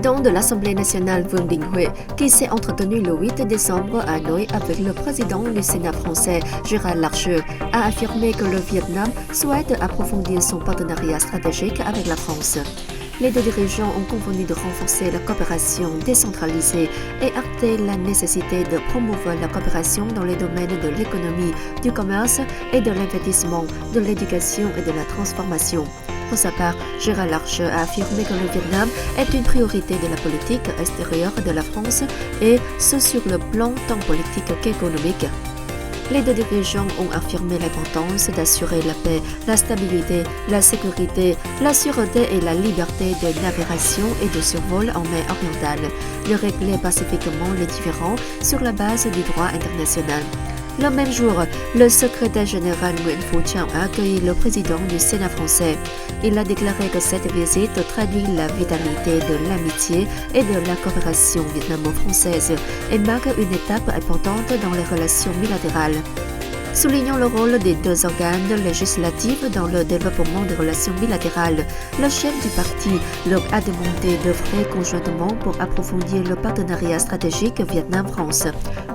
président de l'Assemblée nationale Vương Đình Huệ, qui s'est entretenu le 8 décembre à Hanoï avec le président du Sénat français Gérard Larcher, a affirmé que le Vietnam souhaite approfondir son partenariat stratégique avec la France. Les deux dirigeants ont convenu de renforcer la coopération décentralisée et acté la nécessité de promouvoir la coopération dans les domaines de l'économie, du commerce et de l'investissement, de l'éducation et de la transformation. Pour sa part, Gérard Larcher a affirmé que le Vietnam est une priorité de la politique extérieure de la France et ce sur le plan tant politique qu'économique. Les deux dirigeants ont affirmé l'importance d'assurer la paix, la stabilité, la sécurité, la sûreté et la liberté de navigation et de survol en mer orientale, de régler pacifiquement les différends sur la base du droit international. Le même jour, le secrétaire général Nguyễn Phú Trọng a accueilli le président du Sénat français. Il a déclaré que cette visite traduit la vitalité de l'amitié et de la coopération vietnamo-française et marque une étape importante dans les relations bilatérales. Soulignant le rôle des deux organes législatifs dans le développement des relations bilatérales, le chef du parti leur a demandé d'œuvrer conjointement pour approfondir le partenariat stratégique Vietnam-France.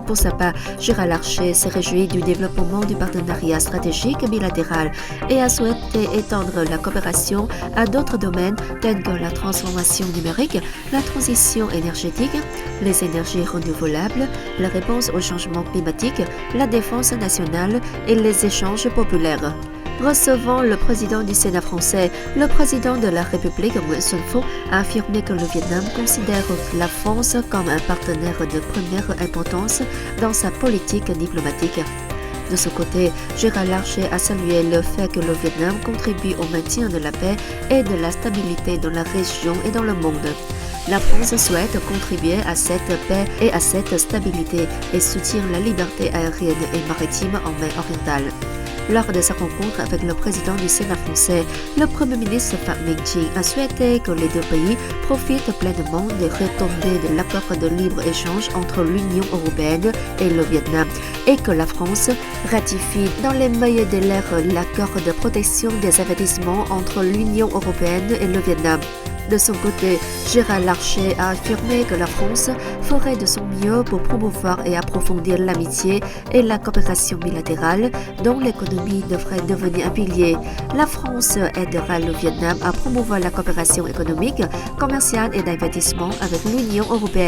Pour sa part, Gérard Larcher s'est réjoui du développement du partenariat stratégique bilatéral et a souhaité étendre la coopération à d'autres domaines tels que la transformation numérique, la transition énergétique, les énergies renouvelables, la réponse au changement climatique, la défense nationale et les échanges populaires. Recevant le président du Sénat français, le président de la République Nguyễn Xuân Phúc a affirmé que le Vietnam considère la France comme un partenaire de première importance dans sa politique diplomatique. De son côté, Gérard Larcher a salué le fait que le Vietnam contribue au maintien de la paix et de la stabilité dans la région et dans le monde. La France souhaite contribuer à cette paix et à cette stabilité et soutient la liberté aérienne et maritime en mer orientale. Lors de sa rencontre avec le président du Sénat français, le Premier ministre Phạm Minh Chính a souhaité que les deux pays profitent pleinement des retombées de l'accord de libre-échange entre l'Union européenne et le Vietnam et que la France ratifie dans les meilleurs délais l'accord de protection des investissements entre l'Union européenne et le Vietnam. De son côté, Gérard Larcher a affirmé que la France ferait de son mieux pour promouvoir et approfondir l'amitié et la coopération bilatérale dont l'économie devrait devenir un pilier. La France aidera le Vietnam à promouvoir la coopération économique, commerciale et d'investissement avec l'Union européenne.